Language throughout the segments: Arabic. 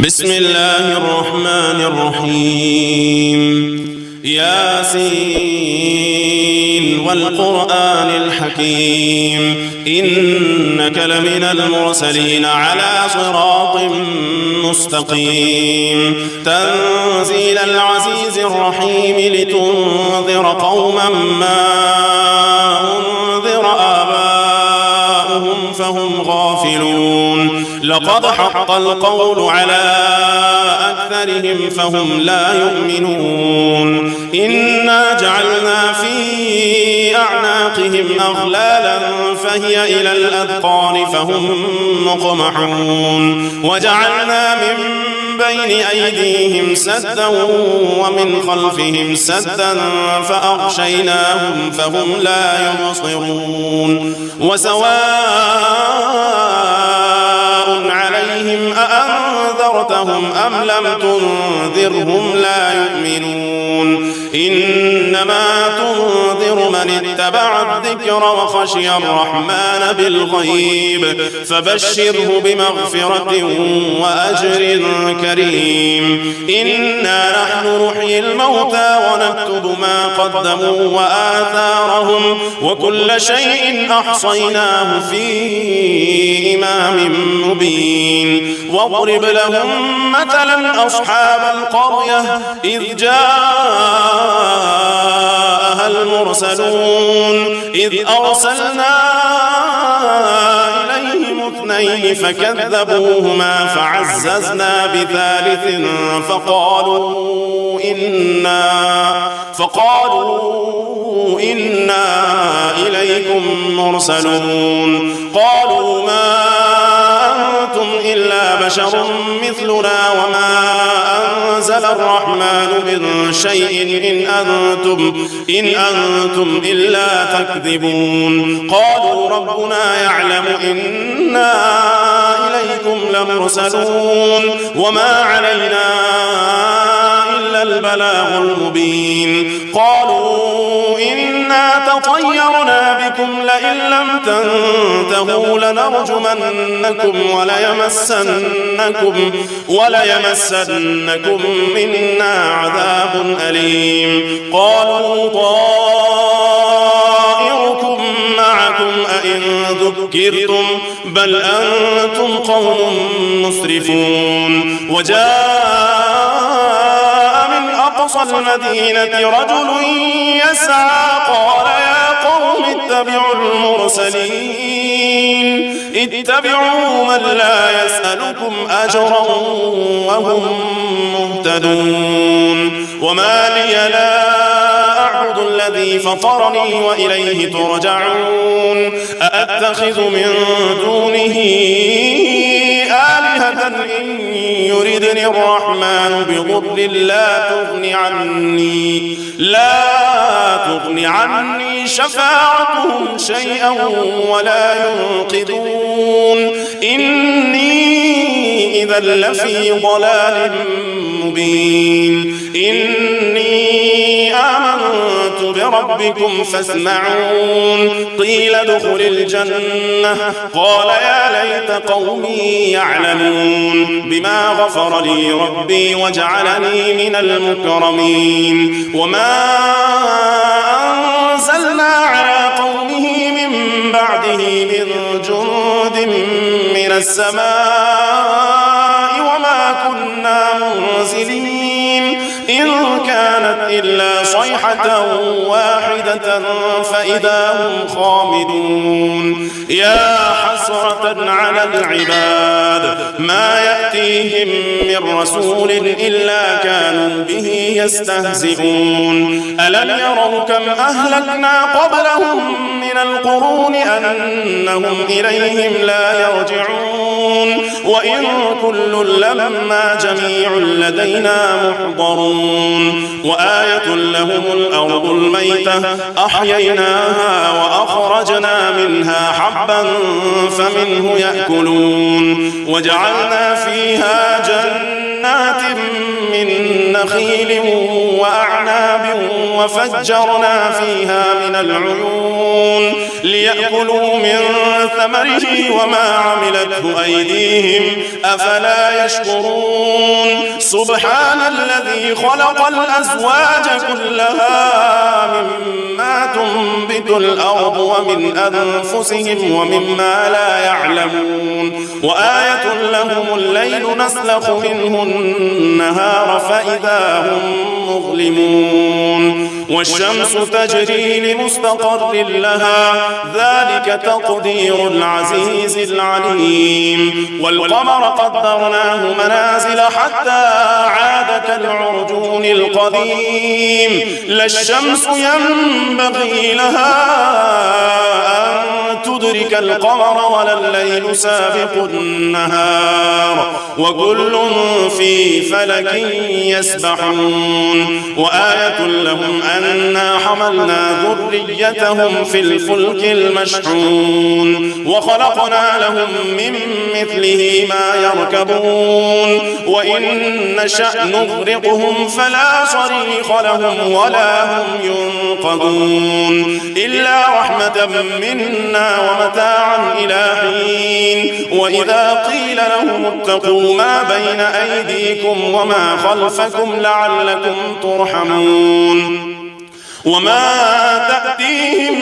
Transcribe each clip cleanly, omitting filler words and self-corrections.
بسم الله الرحمن الرحيم ياسين والقرآن الحكيم إنك لمن المرسلين على صراط مستقيم تنزيل العزيز الرحيم لتنذر قوما ما أنذر آباؤهم فهم غافلون لقد حق القول على أكثرهم فهم لا يؤمنون إنا جعلنا في أعناقهم أغلالا فهي إلى الأذقان فهم مقمحون وجعلنا من بين أيديهم سدا ومن خلفهم سدا فأغشيناهم فهم لا يبصرون وسواء عليهم أأنذرتهم أم لم تنذرهم لا يؤمنون إنما تنذر من اتبع الذكر وخشي الرحمن بالغيب فبشره بمغفرة وأجر كريم إنا نحن نحيي الموتى ونكتب ما قدموا وآثارهم وكل شيء أحصيناه في إمام مبين واضرب لهم مثلا أصحاب القرية إذ جاءها المرسلون إذ أرسلنا إليهم اثنين فكذبوهما فعززنا بثالث فقالوا إنا إليكم مرسلون قالوا ما أنتم إلا بشر مثلنا وما أنزل الرحمن من شيء إن أنتم إلا تكذبون قالوا ربنا يعلم إنا إليكم لمرسلون وما علينا إلا البلاغ المبين قالوا إنا تطيرنا بكم لئن لم تنتهوا لنرجمنكم وليمسنكم منا عذاب أليم قالوا طائركم معكم أئن ذكرتم بل أنتم قوم مسرفون وجاء من أقصى المدينة رجل يسعى قال يا قوم اتبعوا المرسلين اتبعوا من لا يسألكم أجرا وهم مهتدون وما لي لا أعبد الذي فطرني وإليه ترجعون أأتخذ من دونه آلهة إن يردني الرحمن بضر لا تغني عني شفاعتهم شيئا ولا ينقذون إني إذا لفي ضلال مبين إني آمنت بربكم فاسمعون قيل ادخل الجنة قال يا ليت قومي يعلمون بما غفر لي ربي وجعلني من المكرمين وما أنزلنا على قومه من بعده من جند من السماء وما كنا منزلين إن كانت إلا صيحة واحدة فإذا هم خامدون يا حسرة على العباد ما يأتيهم من رسول إلا كانوا به يستهزئون ألم يروا كم أهلكنا قبلهم من القرون أنهم إليهم لا يرجعون وإن كل لما جميع لدينا محضرون وآية لهم الأرض الميتة أحييناها وأخرجنا منها حبا فمنه يأكلون وجعلنا فيها جنات من نخيل وأعناب وفجرنا فيها من العيون ليأكلوا من ثمره وما عملته أيديهم أفلا يشكرون سبحان الذي خلق الأزواج كلها مما تنبت الأرض ومن أنفسهم ومما لا يعلمون وآية لهم الليل نسلخ منه النهار فإذا هم مظلمون والشمس تجري لمستقر لها ذلك تقدير العزيز العليم والقمر قدرناه منازل حتى عاد كالعرجون القديم لا الشمس ينبغي لها أن تدرك القمر ولا الليل سابق النهار وكل في فلك يسبحون وآية لهم أنا حملنا ذريتهم في الفلك المشحون وخلقنا لهم من مثله ما يركبون وإن نشأ نغرقهم فلا صريخ لهم ولا هم ينقذون إلا رحمة منا ومتاعا إلى حين وإذا قيل لهم اتقوا ما بين أيديكم وما خلفكم لعلكم ترحمون وما تأتيهم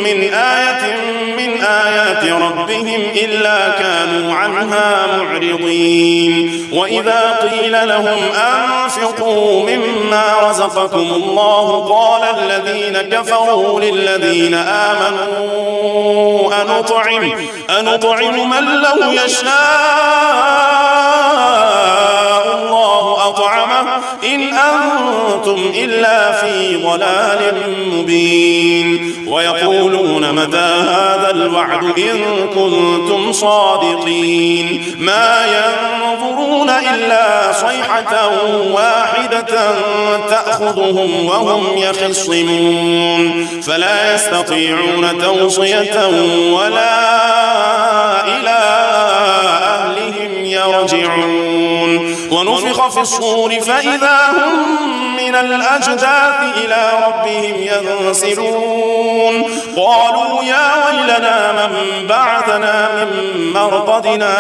من آية من آيات ربهم إلا كانوا عنها معرضين وإذا قيل لهم أنفقوا مما رزقكم الله قال الذين كفروا للذين آمنوا أنطعم من لو يشاء الله أطعمه إن أنتم إلا في ضلال مبين ويقولون متى هذا الوعد إن كنتم صادقين ما ينظرون إلا صيحة واحدة تأخذهم وهم يخصمون فلا يستطيعون توصية ولا إلى أهلهم يرجعون ونفخ في الصور فإذا هم من الأجداث إلى ربهم ينسلون قالوا يا ويلنا من بعثنا من مرقدنا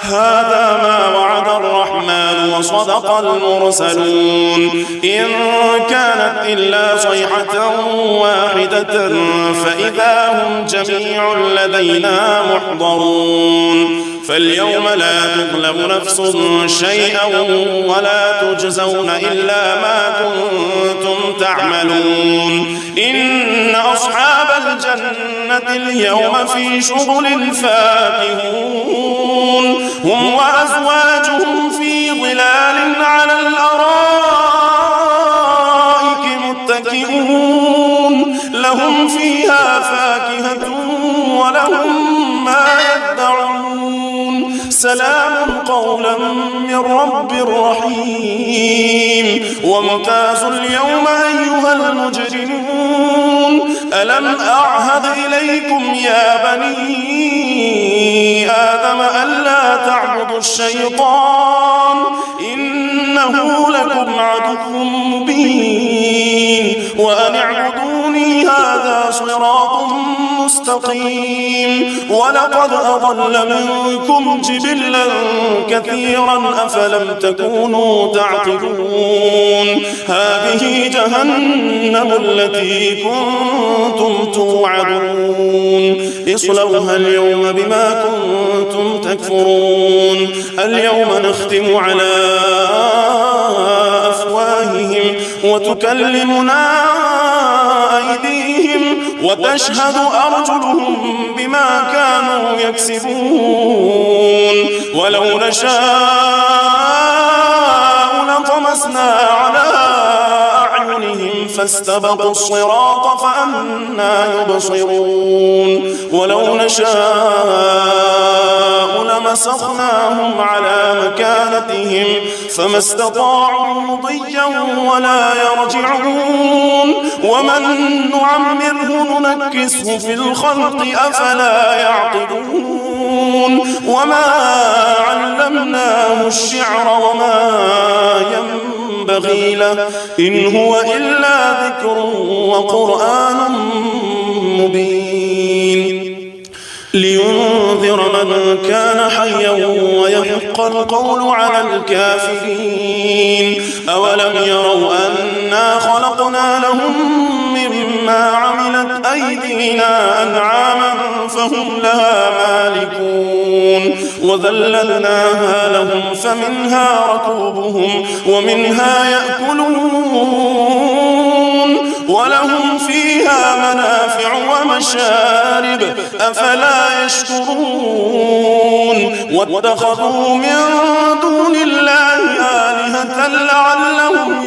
هذا ما وعد الرحمن وصدق المرسلون إن كانت إلا صيحة واحدة فإذا هم جميع لدينا محضرون فاليوم لا تظلم نفس شيئا ولا تجزون إلا ما كنتم تعملون إن أصحاب الجنة اليوم في شغل فاكهون هم وأزواجهم في ظلال على الأرائك متكئون لهم فيها فاكهة ولهم ما يدعون سلام قولا من رب رحيم وامتازوا اليوم أيها المجرمون ألم أعهد إليكم يا بني آدم ألا تعبدوا الشيطان إنه لكم عدو مبين وأن اعبدوني هذا صراط مستقيم ولقد أضل منكم جبلا كثيرا أفلم تكونوا تعقلون هذه جهنم التي كنتم توعدون اصلوها اليوم بما كنتم تكفرون اليوم نختم على أفواههم وتكلمنا أيديهم وتشهد أرجلهم بما كانوا يكسبون ولو نشاء لطمسنا على أعينهم فاستبقوا الصراط فأنى يبصرون ولو نشاء لمسخناهم على مكانتهم فما استطاعوا مضيا ولا يرجعون ومن نعمره ننكسه في الخلق أفلا يعقلون وما علمناه الشعر وما ينبغي له إن هو إلا ذكر وقرآن مبين لينذر من كان حيا ويحق القول على الكافرين. أولم يروا أنا خلقنا لهم مما عملت أيدينا أنعاما فهم لها مالكون وذللناها لهم فمنها ركوبهم ومنها يأكلون ولهم فيها منافع ومشارب أفلا يشكرون واتخذوا من دون الله آلهة لعلهم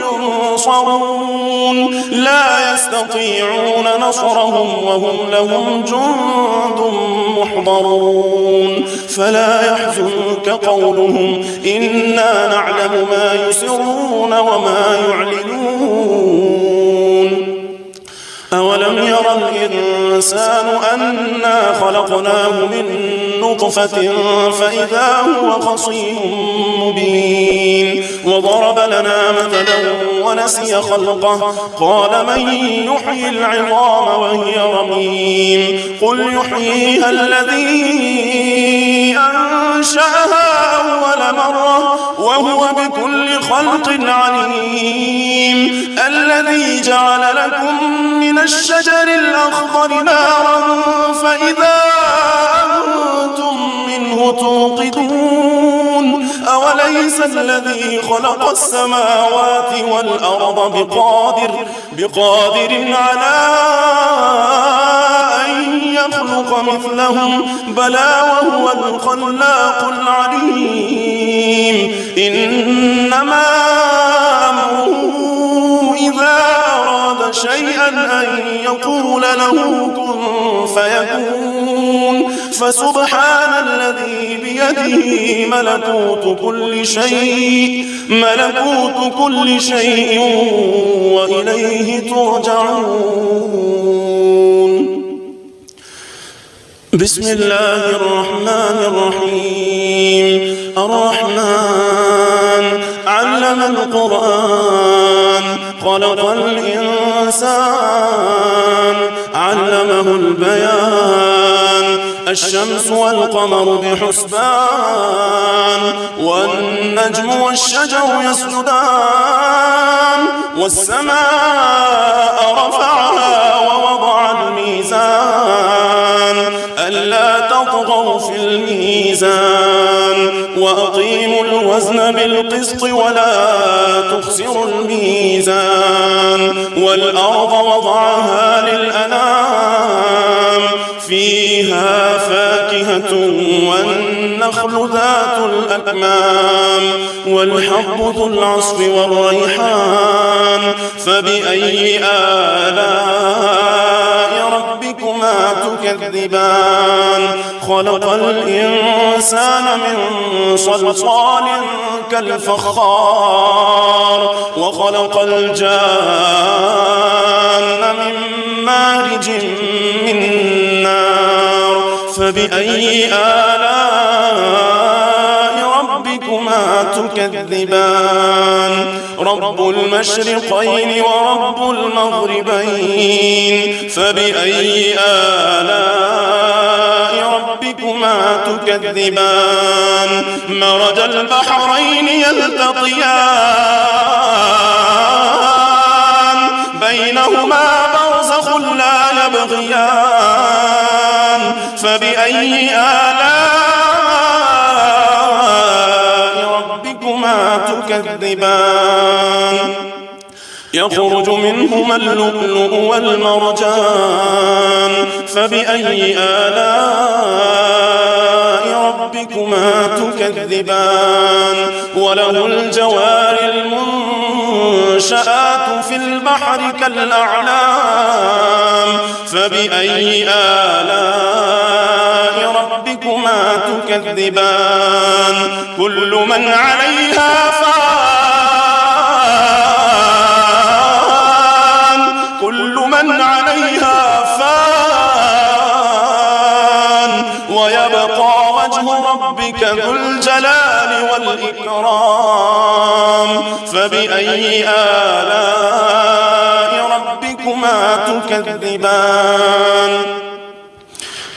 ينصرون لا يستطيعون نصرهم وهم لهم جند محضرون فلا يحزنك قولهم إنا نعلم ما يسرون وما يعلنون. أولم يرى الإنسان أنا خلقناه من نطفة فإذا هو خصيم مبين وضرب لنا مثلا ونسي خلقه قال من يحيي العظام وهي رميم قل يحييها الذي أنشأها أول مرة وهو بكل خلق عليم الذي جعل لكم من الشجر الأخضر نارا فإذا أنتم منه توقدون أوليس الذي خلق السماوات والأرض بقادر على أن يخلق مثلهم بلى وهو الخلاق العليم إنما أمره إذا أراد شيئا أن يقول له كن فيكون فسبحان الذي بيده ملكوت كل شيء وإليه ترجعون. بسم الله الرحمن الرحيم الرحمن علم القرآن خلق الإنسان علمه البيان الشمس والقمر بحسبان والنجم والشجر يسجدان والسماء رفعها ووضع الميزان ألا تطغوا في الميزان وأقيموا الوزن بالقسط ولا تخسروا الميزان والأرض وضعها للأنام فيها فاكهة والنخل ذات الأكمام والحب ذو العصف والريحان فبأي آلاء ربكما تكذبان خلق الإنسان من صلصال كالفخار وخلق الجان من مارج من نار فبأي آلاء ربكما تكذبان رب المشرقين ورب المغربين فبأي آلاء ربكما تكذبان مرج البحرين يلتقيان بينهما برزخ لا يبغيان فبأي آلاء ربكما تكذبان يخرج منهما اللؤلؤ والمرجان فبأي آلاء ربكما تكذبان وله الجوار المنشآت في البحر كالأعلام فبأي آلاء ربكما تكذبان كل من عليها فان ويبقى وجه ربك ذو الجلال والإكرام فبأي آلاء ربكما تكذبان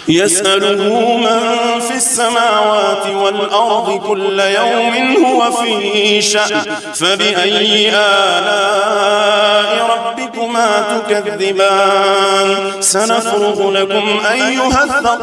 يسأله من في السماوات والأرض كل يوم هو في شأن فبأي آلاء ربكما تكذبان سنفرغ لكم أيها الثقلان